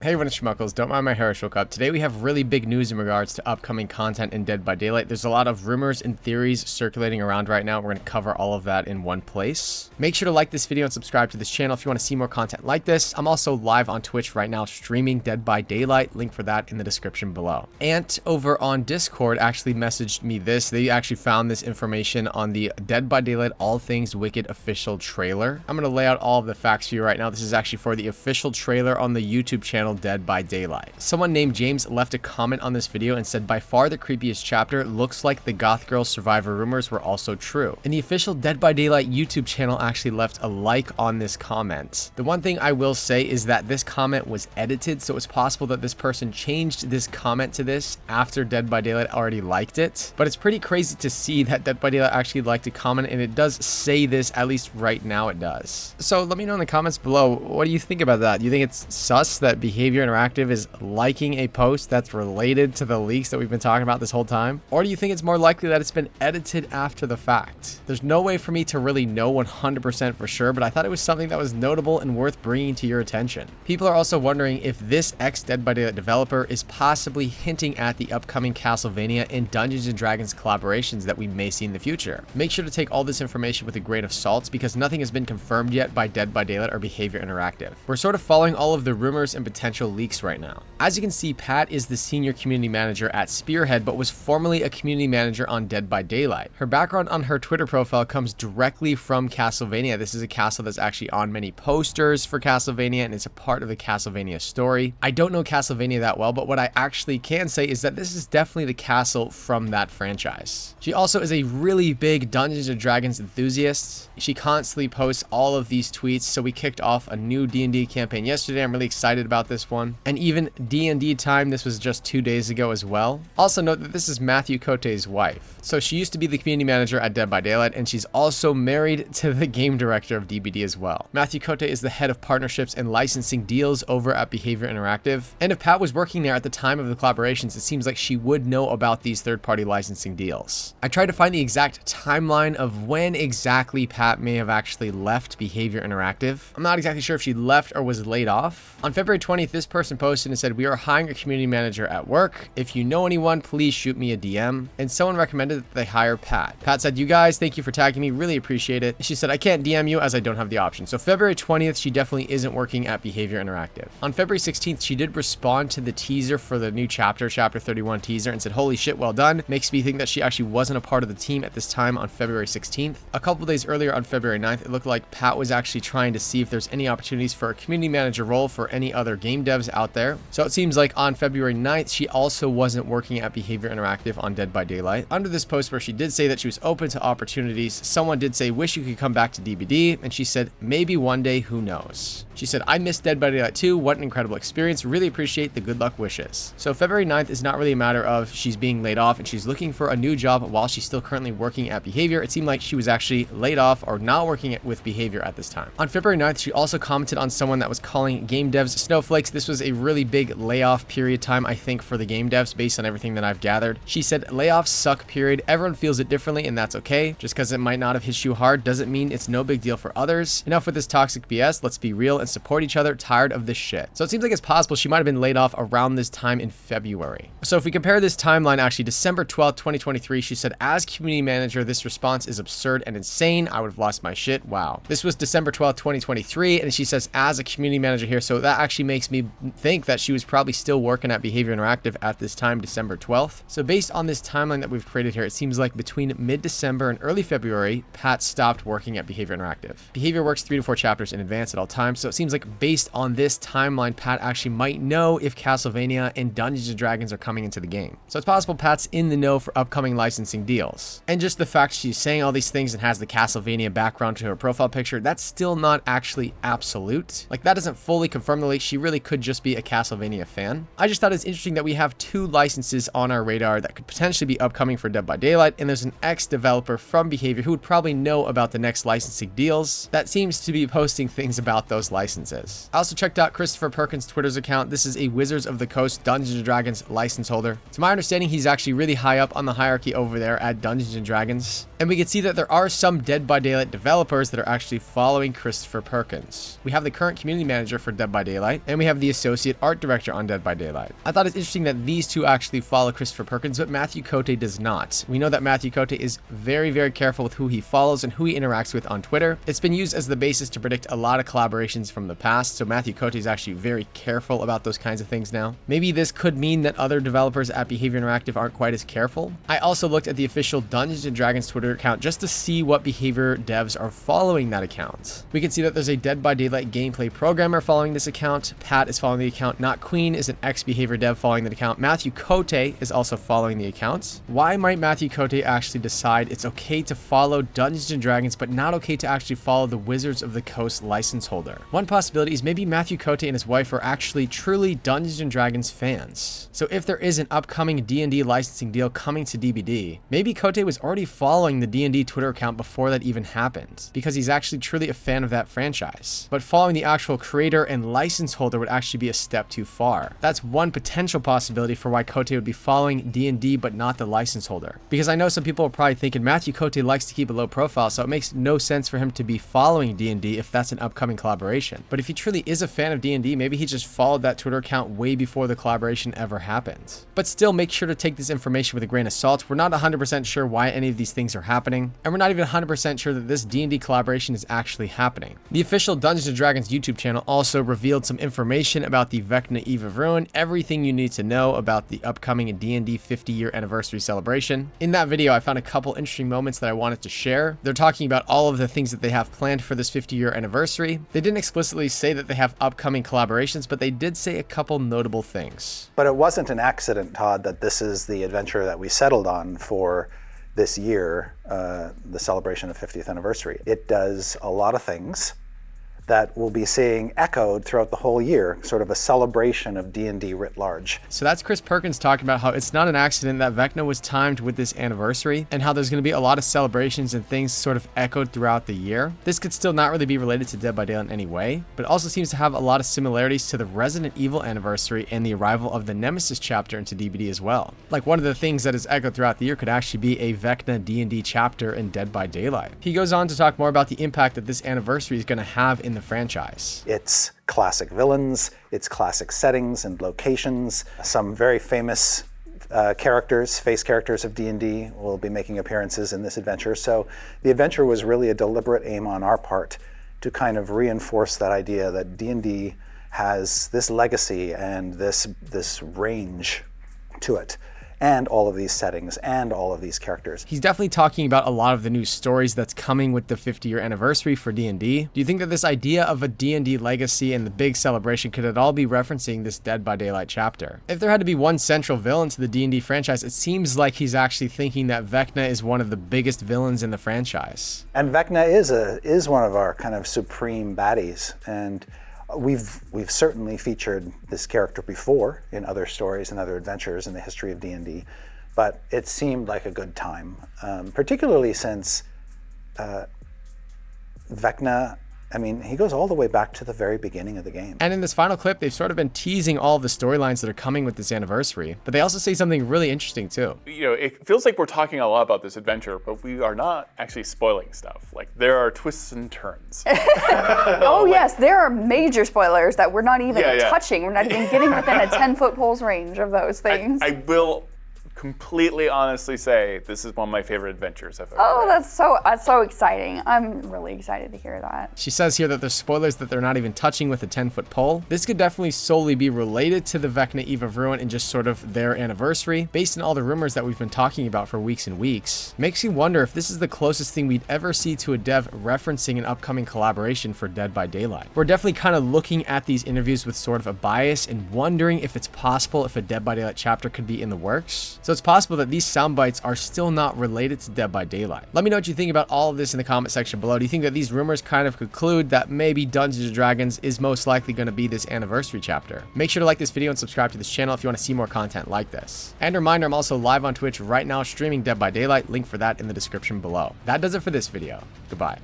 Hey everyone, it's Schmuckles. Don't mind my hair shook up. Today we have really big news in regards to upcoming content in Dead by Daylight. There's a lot of rumors and theories circulating around right now. We're going to cover all of that in one place. Make sure to like this video and subscribe to this channel if you want to see more content like this. I'm also live on Twitch right now streaming Dead by Daylight. Link for that in the description below. Ant over on Discord actually messaged me this. They actually found this information on the Dead by Daylight All Things Wicked official trailer. I'm going to lay out all of the facts for you right now. This is actually for the official trailer on the YouTube channel Dead by Daylight. Someone named James left a comment on this video and said, by far the creepiest chapter, looks like the goth girl survivor rumors were also true. And the official Dead by Daylight YouTube channel actually left a like on this comment. The one thing I will say is that this comment was edited, so it's possible that this person changed this comment to this after Dead by Daylight already liked it. But it's pretty crazy to see that Dead by Daylight actually liked a comment, and it does say this, at least right now it does. So let me know in the comments below, what do you think about that? Do you think it's sus that Behavior Interactive is liking a post that's related to the leaks that we've been talking about this whole time? Or do you think it's more likely that it's been edited after the fact? There's no way for me to really know 100% for sure, but I thought it was something that was notable and worth bringing to your attention. People are also wondering if this ex-Dead by Daylight developer is possibly hinting at the upcoming Castlevania and Dungeons and Dragons collaborations that we may see in the future. Make sure to take all this information with a grain of salt because nothing has been confirmed yet by Dead by Daylight or Behavior Interactive. We're sort of following all of the rumors and potential leaks right now. As you can see, Pat is the senior community manager at Spearhead, but was formerly a community manager on Dead by Daylight. Her background on her Twitter profile comes directly from Castlevania. This is a castle that's actually on many posters for Castlevania, and it's a part of the Castlevania story. I don't know Castlevania that well, but what I actually can say is that this is definitely the castle from that franchise. She also is a really big Dungeons and Dragons enthusiast. She constantly posts all of these tweets, so we kicked off a new D&D campaign yesterday. I'm really excited about this one. And even D&D time, this was just 2 days ago as well. Also note that this is Matthew Cote's wife. So she used to be the community manager at Dead by Daylight, and she's also married to the game director of DBD as well. Matthew Cote is the head of partnerships and licensing deals over at Behavior Interactive. And if Pat was working there at the time of the collaborations, it seems like she would know about these third-party licensing deals. I tried to find the exact timeline of when exactly Pat may have actually left Behavior Interactive. I'm not exactly sure if she left or was laid off. On February 20th, this person posted and said, "We are hiring a community manager at work. If you know anyone, please shoot me a DM." And someone recommended that they hire Pat. Pat said, "You guys, thank you for tagging me. Really appreciate it." She said, "I can't DM you as I don't have the option." So February 20th, she definitely isn't working at Behavior Interactive. On February 16th, she did respond to the teaser for the new chapter 31 teaser, and said, "Holy shit, well done." Makes me think that she actually wasn't a part of the team at this time on February 16th. A couple days earlier on February 9th, it looked like Pat was actually trying to see if there's any opportunities for a community manager role for any other game devs out there. So it seems like on February 9th, she also wasn't working at Behavior Interactive on Dead by Daylight. Under this post where she did say that she was open to opportunities, someone did say, "Wish you could come back to DBD," and she said, "Maybe one day, who knows." She said, "I miss Dead by Daylight too. What an incredible experience. Really appreciate the good luck wishes." So February 9th is not really a matter of she's being laid off and she's looking for a new job while she's still currently working at Behavior. It seemed like she was actually laid off or not working with Behavior at this time. On February 9th, she also commented on someone that was calling game devs snowflakes. This was a really big layoff period time, I think, for the game devs based on everything that I've gathered. She said, "Layoffs suck, period. Everyone feels it differently, and that's okay. Just because it might not have hit you hard doesn't mean it's no big deal for others. Enough with this toxic BS. Let's be real and support each other. Tired of this shit." So it seems like it's possible she might have been laid off around this time in February. So if we compare this timeline, actually December 12th, 2023, she said, "As community manager, this response is absurd and insane. I would have lost my shit." Wow. This was December 12th, 2023, and she says, "As a community manager here." So that actually makes me think that she was probably still working at Behavior Interactive at this time, December 12th. So based on this timeline that we've created here, it seems like between mid-December and early February, Pat stopped working at Behavior Interactive. Behavior works 3 to 4 chapters in advance at all times, so it seems like based on this timeline, Pat actually might know if Castlevania and Dungeons and Dragons are coming into the game. So it's possible Pat's in the know for upcoming licensing deals. And just the fact she's saying all these things and has the Castlevania background to her profile picture, that's still not actually absolute. Like, that doesn't fully confirm the leak. She really could just be a Castlevania fan. I just thought it's interesting that we have 2 licenses on our radar that could potentially be upcoming for Dead by Daylight, and there's an ex-developer from Behavior who would probably know about the next licensing deals that seems to be posting things about those licenses. I also checked out Christopher Perkins' Twitter's account. This is a Wizards of the Coast Dungeons and Dragons license holder. To my understanding, he's actually really high up on the hierarchy over there at Dungeons and Dragons. And we can see that there are some Dead by Daylight developers that are actually following Christopher Perkins. We have the current community manager for Dead by Daylight, and we have have the associate art director on Dead by Daylight. I thought it's interesting that these two actually follow Christopher Perkins, but Matthew Cote does not. We know that Matthew Cote is very, very careful with who he follows and who he interacts with on Twitter. It's been used as the basis to predict a lot of collaborations from the past, so Matthew Cote is actually very careful about those kinds of things now. Maybe this could mean that other developers at Behaviour Interactive aren't quite as careful. I also looked at the official Dungeons & Dragons Twitter account just to see what Behaviour devs are following that account. We can see that there's a Dead by Daylight gameplay programmer following this account, Pat is following the account, Not Queen is an ex-Behaviour dev following the account, Matthew Cote is also following the account. Why might Matthew Cote actually decide it's okay to follow Dungeons & Dragons but not okay to actually follow the Wizards of the Coast license holder? One possibility is maybe Matthew Cote and his wife are actually truly Dungeons & Dragons fans. So if there is an upcoming D&D licensing deal coming to DBD, maybe Cote was already following the D&D Twitter account before that even happened, because he's actually truly a fan of that franchise. But following the actual creator and license holder would actually be a step too far. That's one potential possibility for why Cote would be following D&D but not the license holder. Because I know some people are probably thinking Matthew Cote likes to keep a low profile, so it makes no sense for him to be following D&D if that's an upcoming collaboration. But if he truly is a fan of D&D, maybe he just followed that Twitter account way before the collaboration ever happened. But still, make sure to take this information with a grain of salt. We're not 100% sure why any of these things are happening, and we're not even 100% sure that this D&D collaboration is actually happening. The official Dungeons & Dragons YouTube channel also revealed some information about the Vecna Eve of Ruin, everything you need to know about the upcoming D&D 50-year anniversary celebration. In that video, I found a couple interesting moments that I wanted to share. They're talking about all of the things that they have planned for this 50-year anniversary. They didn't explicitly say that they have upcoming collaborations, but they did say a couple notable things. But it wasn't an accident, Todd, that this is the adventure that we settled on for this year, the celebration of 50th anniversary. It does a lot of things that we'll be seeing echoed throughout the whole year, sort of a celebration of D&D writ large. So that's Chris Perkins talking about how it's not an accident that Vecna was timed with this anniversary, and how there's going to be a lot of celebrations and things sort of echoed throughout the year. This could still not really be related to Dead by Daylight in any way, but also seems to have a lot of similarities to the Resident Evil anniversary and the arrival of the Nemesis chapter into DBD as well. Like, one of the things that is echoed throughout the year could actually be a Vecna D&D chapter in Dead by Daylight. He goes on to talk more about the impact that this anniversary is going to have in the franchise. It's classic villains, it's classic settings and locations. Some very famous face characters of D&D will be making appearances in this adventure. So the adventure was really a deliberate aim on our part to kind of reinforce that idea that D&D has this legacy and this range to it, and all of these settings and all of these characters. He's definitely talking about a lot of the new stories that's coming with the 50-year anniversary for D&D. Do you think that this idea of a D&D legacy and the big celebration could at all be referencing this Dead by Daylight chapter? If there had to be one central villain to the D&D franchise, it seems like he's actually thinking that Vecna is one of the biggest villains in the franchise. And Vecna is one of our kind of supreme baddies, and we've certainly featured this character before in other stories and other adventures in the history of D&D, but it seemed like a good time, particularly since Vecna, I mean, he goes all the way back to the very beginning of the game. And in this final clip, they've sort of been teasing all of the storylines that are coming with this anniversary, but they also say something really interesting too. You know, it feels like we're talking a lot about this adventure, but we are not actually spoiling stuff. Like, there are twists and turns. Oh yes, there are major spoilers that we're not even touching. We're not even getting within a 10-foot pole's range of those things. I will completely honestly say this is one of my favorite adventures I've ever read. That's so exciting. I'm really excited to hear that. She says here that there's spoilers that they're not even touching with a 10-foot pole. This could definitely solely be related to the Vecna Eve of Ruin and just sort of their anniversary, based on all the rumors that we've been talking about for weeks and weeks. Makes you wonder if this is the closest thing we'd ever see to a dev referencing an upcoming collaboration for Dead by Daylight. We're definitely kind of looking at these interviews with sort of a bias and wondering if it's possible if a Dead by Daylight chapter could be in the works. So it's possible that these sound bites are still not related to Dead by Daylight. Let me know what you think about all of this in the comment section below. Do you think that these rumors kind of conclude that maybe Dungeons & Dragons is most likely going to be this anniversary chapter? Make sure to like this video and subscribe to this channel if you want to see more content like this. And a reminder, I'm also live on Twitch right now streaming Dead by Daylight. Link for that in the description below. That does it for this video. Goodbye.